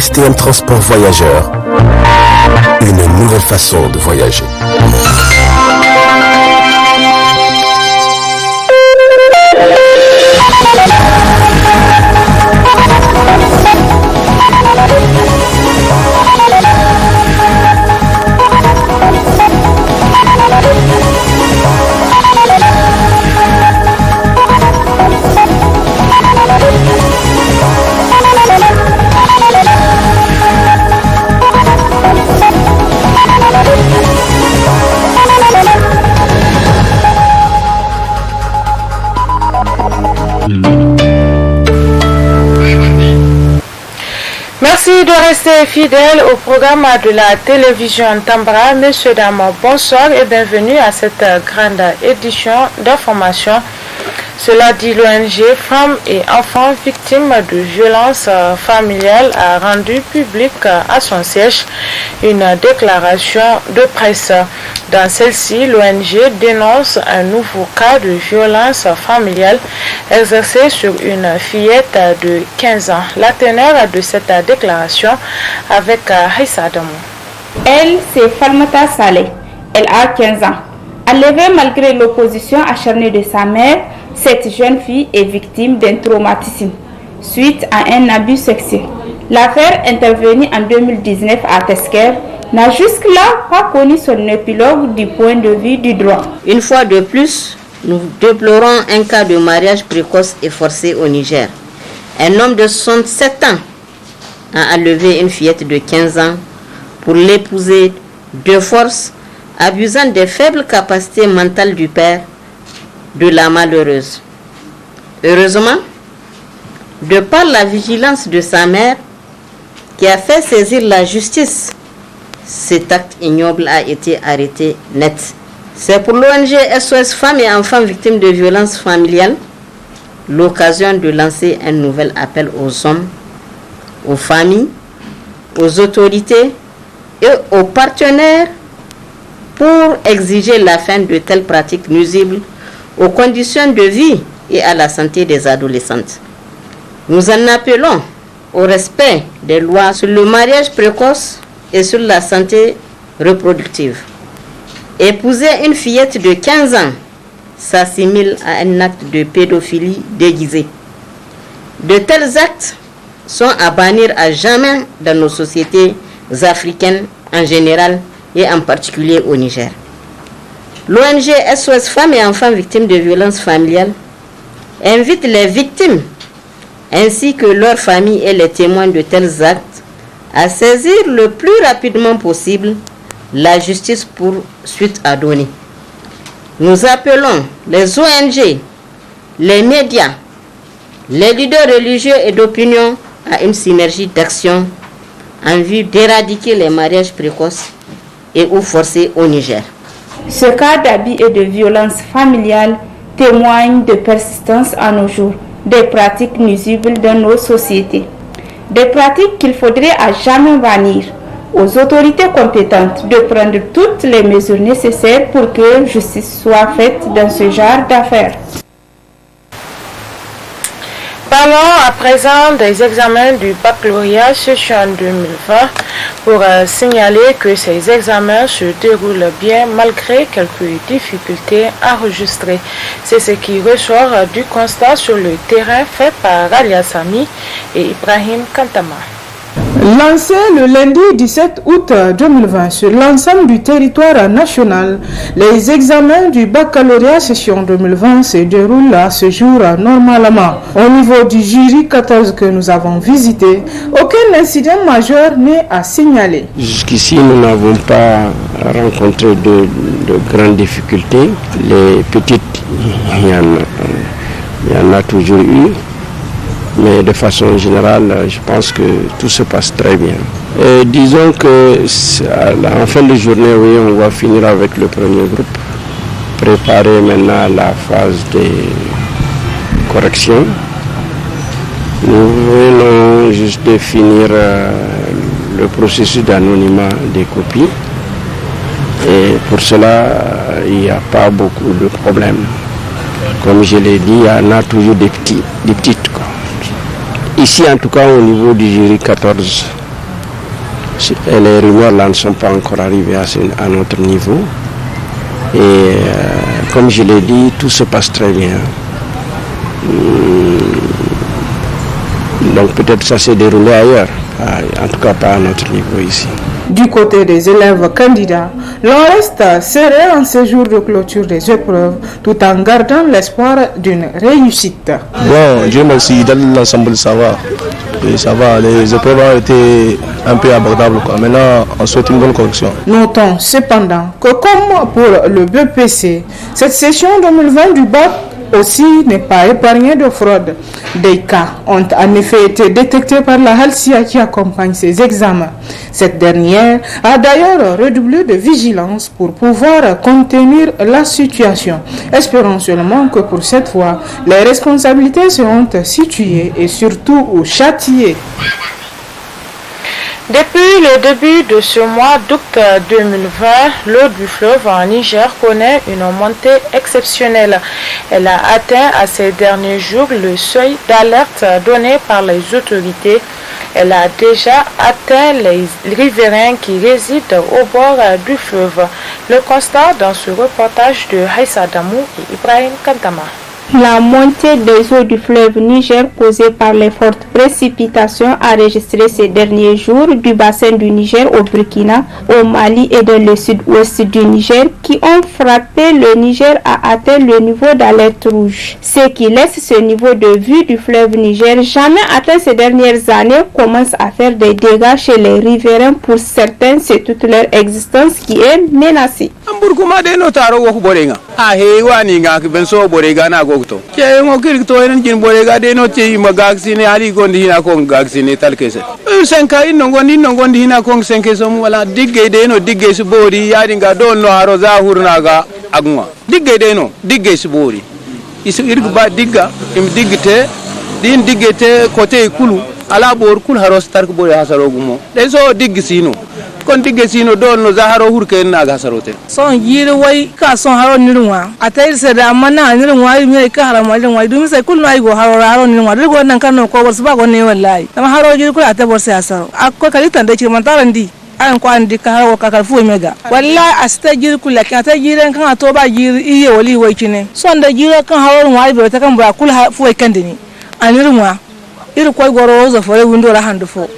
STM Transport Voyageurs. Une nouvelle façon de voyager. Merci de rester fidèle au programme de la télévision Tambara. Messieurs, dames, bonsoir et bienvenue à cette grande édition d'information. Cela dit, l'ONG Femmes et Enfants Victimes de Violences Familiales a rendu public à son siège une déclaration de presse. Dans celle-ci, l'ONG dénonce un nouveau cas de violence familiale exercé sur une fillette de 15 ans. La teneur de cette déclaration avec Haïssa Adamou. Elle, c'est Falmata Saleh. Elle a 15 ans. Enlevée malgré l'opposition acharnée de sa mère, cette jeune fille est victime d'un traumatisme suite à un abus sexuel. L'affaire intervenue en 2019 à Tesker n'a jusque-là pas connu son épilogue du point de vue du droit. Une fois de plus, nous déplorons un cas de mariage précoce et forcé au Niger. Un homme de 67 ans a enlevé une fillette de 15 ans pour l'épouser de force, abusant des faibles capacités mentales du père de la malheureuse. Heureusement, de par la vigilance de sa mère, qui a fait saisir la justice, cet acte ignoble a été arrêté net. C'est pour l'ONG SOS Femmes et Enfants Victimes de Violences Familiales l'occasion de lancer un nouvel appel aux hommes, aux familles, aux autorités et aux partenaires pour exiger la fin de telles pratiques nuisibles aux conditions de vie et à la santé des adolescentes. Nous en appelons au respect des lois sur le mariage précoce et sur la santé reproductive. Épouser une fillette de 15 ans s'assimile à un acte de pédophilie déguisé. De tels actes sont à bannir à jamais dans nos sociétés africaines en général et en particulier au Niger. L'ONG SOS Femmes et Enfants Victimes de Violences Familiales invite les victimes ainsi que leurs familles et les témoins de tels actes à saisir le plus rapidement possible la justice pour suite à donner. Nous appelons les ONG, les médias, les leaders religieux et d'opinion à une synergie d'action en vue d'éradiquer les mariages précoces et ou forcés au Niger. Ce cas d'abus et de violence familiale témoigne de persistance à nos jours des pratiques nuisibles dans nos sociétés. Des pratiques qu'il faudrait à jamais bannir. Aux autorités compétentes de prendre toutes les mesures nécessaires pour que justice soit faite dans ce genre d'affaires. Parlons à présent des examens du baccalauréat session 2020 pour signaler que ces examens se déroulent bien malgré quelques difficultés enregistrées. C'est ce qui ressort du constat sur le terrain fait par Alia Sami et Ibrahim Kantama. Lancé le lundi 17 août 2020 sur l'ensemble du territoire national, les examens du baccalauréat session 2020 se déroulent à ce jour normalement. Au niveau du jury 14 que nous avons visité, aucun incident majeur n'est à signaler. Jusqu'ici, nous n'avons pas rencontré de grandes difficultés. Les petites, il y en a toujours eu. Mais de façon générale, je pense que tout se passe très bien. Et disons que en fin de journée, oui, on va finir avec le premier groupe. Préparer maintenant la phase de correction. Nous venons juste de finir le processus d'anonymat des copies. Et pour cela, il n'y a pas beaucoup de problèmes. Comme je l'ai dit, il y en a toujours des petites. Quoi. Ici, en tout cas, au niveau du jury 14, Et les rumeurs là ne sont pas encore arrivées à notre niveau. Et comme je l'ai dit, tout se passe très bien. Donc peut-être ça s'est déroulé ailleurs, en tout cas pas à notre niveau ici. Du côté des élèves candidats, l'on reste serré en ce jour de clôture des épreuves tout en gardant l'espoir d'une réussite. Bon, Dieu merci, dans l'ensemble ça va. Et ça va, les épreuves ont été un peu abordables. Maintenant, on souhaite une bonne correction. Notons cependant que comme pour le BPC, cette session 2020 du bac aussi n'est pas épargnée de fraude. Des cas ont en effet été détectés par la Halcia qui accompagne ces examens. Cette dernière a d'ailleurs redoublé de vigilance pour pouvoir contenir la situation. Espérons seulement que pour cette fois, les responsabilités seront situées et surtout châtiées. Depuis le début de ce mois d'août 2020, l'eau du fleuve en Niger connaît une montée exceptionnelle. Elle a atteint à ces derniers jours le seuil d'alerte donné par les autorités. Elle a déjà atteint les riverains qui résident au bord du fleuve. Le constat dans ce reportage de Haïssa Damou et Ibrahim Kantama. La montée des eaux du fleuve Niger causée par les fortes précipitations enregistrées ces derniers jours du bassin du Niger au Burkina, au Mali et dans le sud-ouest du Niger qui ont frappé le Niger a atteint le niveau d'alerte rouge. Ce qui laisse ce niveau de vue du fleuve Niger jamais atteint ces dernières années commence à faire des dégâts chez les riverains. Pour certains, c'est toute leur existence qui est menacée. ke mo kiri to en jin bore ga de no ti magagsine ali gondi hina ko gagsine talkese senka inno gondi hina ko senke so wala digge de no digge su bori yadi ga don no haro za hurna ga agma digge de no digge su bori isu irgu ba digga im diggite din diggete kote kulu ala bor kul haro stark bori hasaro gumo de so diggisino kon digge sino don no zaharo hurke na ga sarote son yiri wai ka son haro nirwa atay se da mana nirwa mi ka haro ma nirwa dum se kullu ay go haro nirwa do nan kan ko bor ba go ne wallahi dama haro yiri kula ta bor se asaro akko kali tan da ci man tarandi an ko andi ka haro ka kal fu mega wallahi asta yiri kula ka ta yiri kan to ba yiri iye wali wai kine son da yiri kan haro wa be ta kan ba kul fu wai kan dini anirwa iri ko goro zo fore windo la handu fo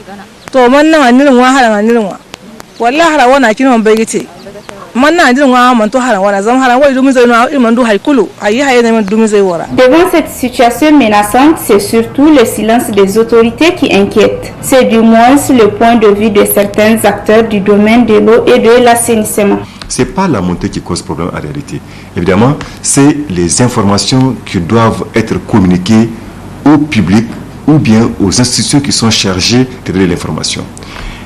to man nan anirwa hala anirwa wallahi hara wana kino mbegiti manna ndin wa man to hara wana zam hara wai dumi zai no imandu haykulu ayi haye ne dumi zai wora. Devant cette situation menaçante, c'est surtout le silence des autorités qui inquiète. C'est du moins le point de vue de certains acteurs du domaine de l'eau et de l'assainissement. C'est pas la montée qui cause problème en réalité. Évidemment, c'est les informations qui doivent être communiquées au public ou bien aux institutions qui sont chargées de donner l'information.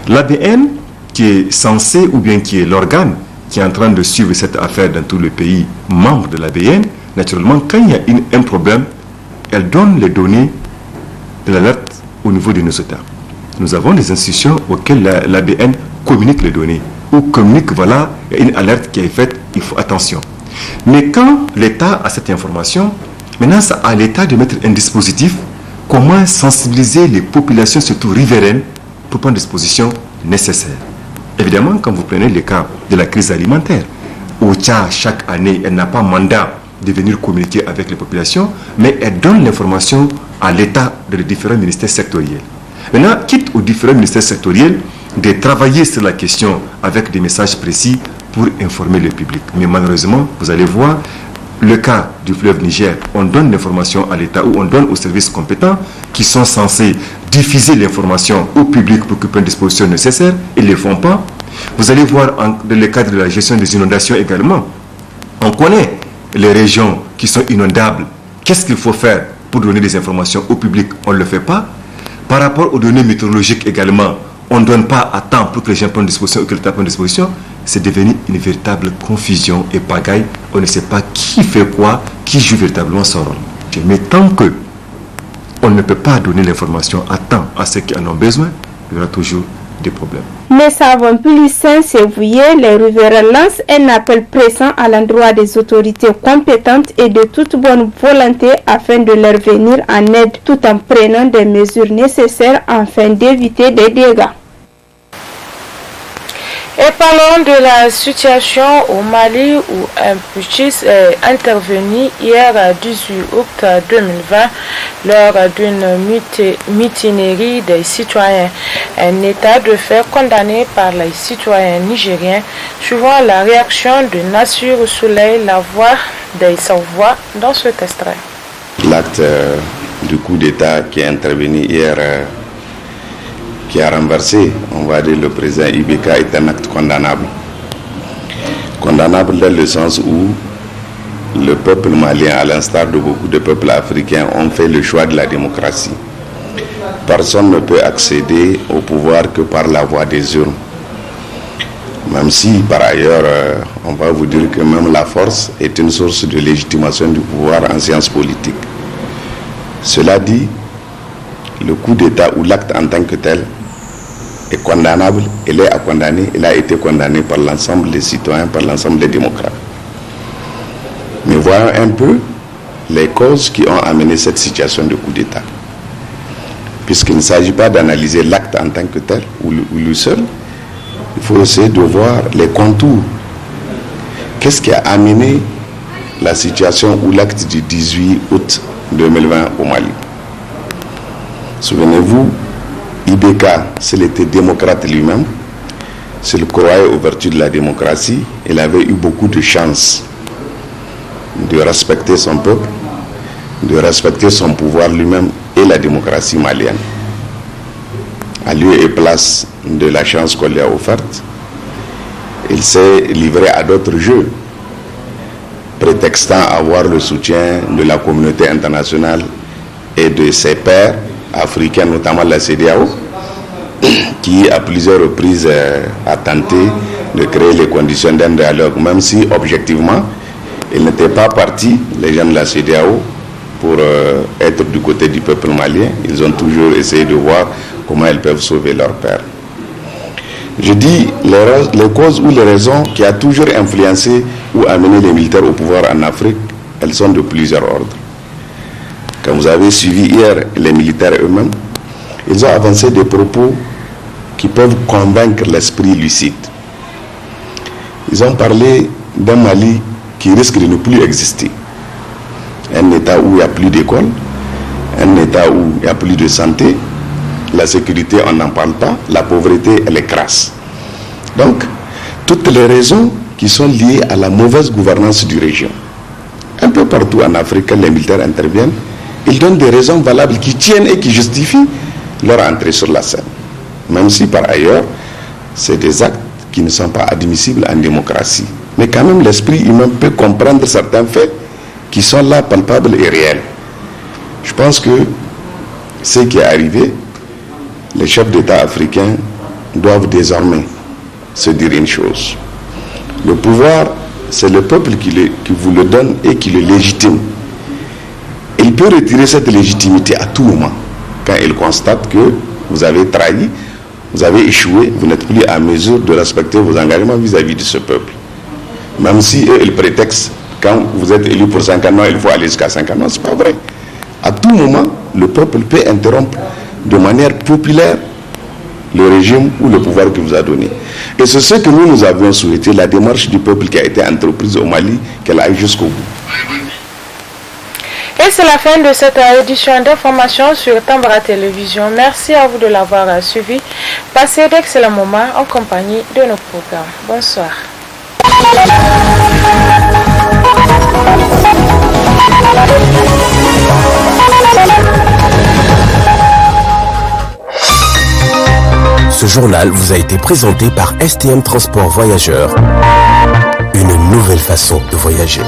L'ABN qui est censé ou bien qui est l'organe qui est en train de suivre cette affaire dans tous les pays membres de l'ABN, naturellement, quand il y a un problème, elle donne les données de l'alerte au niveau de nos États. Nous avons des institutions auxquelles l'ABN communique les données, ou communique, voilà, il y a une alerte qui est faite, il faut attention. Mais quand l'État a cette information, maintenant, c'est à l'État de mettre un dispositif, comment sensibiliser les populations, surtout riveraines, pour prendre des dispositions nécessaires. Évidemment, quand vous prenez le cas de la crise alimentaire, au Tchad, chaque année, elle n'a pas mandat de venir communiquer avec les populations, mais elle donne l'information à l'État de les différents ministères sectoriels. Maintenant, quitte aux différents ministères sectoriels de travailler sur la question avec des messages précis pour informer le public. Mais malheureusement, vous allez voir, le cas du fleuve Niger, on donne l'information à l'État ou on donne aux services compétents qui sont censés diffuser l'information au public pour qu'ils prennent des dispositions nécessaires, ils ne le font pas. Vous allez voir dans le cadre de la gestion des inondations également. On connaît les régions qui sont inondables. Qu'est-ce qu'il faut faire pour donner des informations au public? On ne le fait pas. Par rapport aux données météorologiques également, on ne donne pas à temps pour que les gens prennent disposition ou que l'État prenne disposition. C'est devenu une véritable confusion et pagaille. On ne sait pas qui fait quoi, qui joue véritablement son rôle. Mais tant que on ne peut pas donner l'information à temps à ceux qui en ont besoin, il y aura toujours des problèmes. Mais savons plus s'évouiller, les riverains lancent un appel pressant à l'endroit des autorités compétentes et de toute bonne volonté afin de leur venir en aide tout en prenant des mesures nécessaires afin d'éviter des dégâts. Et parlons de la situation au Mali où un putschiste est intervenu hier 18 août 2020 lors d'une mutinerie des citoyens. Un état de fait condamné par les citoyens nigériens. Suivant la réaction de Nassir Souley, la voix des sans-voix dans cet extrait. L'acte du coup d'État qui est intervenu hier, qui a renversé, on va dire, le président Ibeka est un acte condamnable. Condamnable dans le sens où le peuple malien, à l'instar de beaucoup de peuples africains, ont fait le choix de la démocratie. Personne ne peut accéder au pouvoir que par la voie des urnes. Même si, par ailleurs, on va vous dire que même la force est une source de légitimation du pouvoir en sciences politiques. Cela dit, le coup d'État ou l'acte en tant que tel est condamnable, il est à condamner, il a été condamné par l'ensemble des citoyens, par l'ensemble des démocrates. Mais voyons un peu les causes qui ont amené cette situation de coup d'État. Puisqu'il ne s'agit pas d'analyser l'acte en tant que tel, ou lui seul, il faut essayer de voir les contours. Qu'est-ce qui a amené la situation ou l'acte du 18 août 2020 au Mali? Souvenez-vous, Ibeka, s'il était démocrate lui-même, s'il croyait aux vertus de la démocratie, il avait eu beaucoup de chance de respecter son peuple, de respecter son pouvoir lui-même et la démocratie malienne. À lieu et place de la chance qu'on lui a offerte, il s'est livré à d'autres jeux, prétextant avoir le soutien de la communauté internationale et de ses pairs africains, notamment la CEDEAO, qui à plusieurs reprises a tenté de créer les conditions d'un dialogue, même si objectivement, ils n'étaient pas partis, les gens de la CEDEAO, pour être du côté du peuple malien. Ils ont toujours essayé de voir comment ils peuvent sauver leur père. Je dis les causes ou les raisons qui ont toujours influencé ou amené les militaires au pouvoir en Afrique, elles sont de plusieurs ordres. Quand vous avez suivi hier les militaires eux-mêmes, ils ont avancé des propos qui peuvent convaincre l'esprit lucide. Ils ont parlé d'un Mali qui risque de ne plus exister. Un État où il n'y a plus d'école, un État où il n'y a plus de santé, la sécurité on n'en parle pas, la pauvreté elle est crasse. Donc, toutes les raisons qui sont liées à la mauvaise gouvernance du régime. Un peu partout en Afrique, quand les militaires interviennent, ils donnent des raisons valables qui tiennent et qui justifient leur entrée sur la scène. Même si par ailleurs, c'est des actes qui ne sont pas admissibles en démocratie. Mais quand même, l'esprit humain peut comprendre certains faits qui sont là, palpables et réels. Je pense que ce qui est arrivé, les chefs d'État africains doivent désormais se dire une chose. Le pouvoir, c'est le peuple qui vous le donne et qui le légitime. Il peut retirer cette légitimité à tout moment. Quand il constate que vous avez trahi, vous avez échoué, vous n'êtes plus à mesure de respecter vos engagements vis-à-vis de ce peuple. Même si eux, ils prétextent, quand vous êtes élu pour 5 ans, non, il faut aller jusqu'à 5 ans. Non, ce n'est pas vrai. À tout moment, le peuple peut interrompre de manière populaire le régime ou le pouvoir que vous a donné. Et c'est ce que nous avions souhaité, la démarche du peuple qui a été entreprise au Mali, qu'elle aille jusqu'au bout. Et c'est la fin de cette édition d'information sur Tambara Télévision. Merci à vous de l'avoir suivi. Passez d'excellents moments en compagnie de nos programmes. Bonsoir. Ce journal vous a été présenté par STM Transport Voyageurs. Une nouvelle façon de voyager.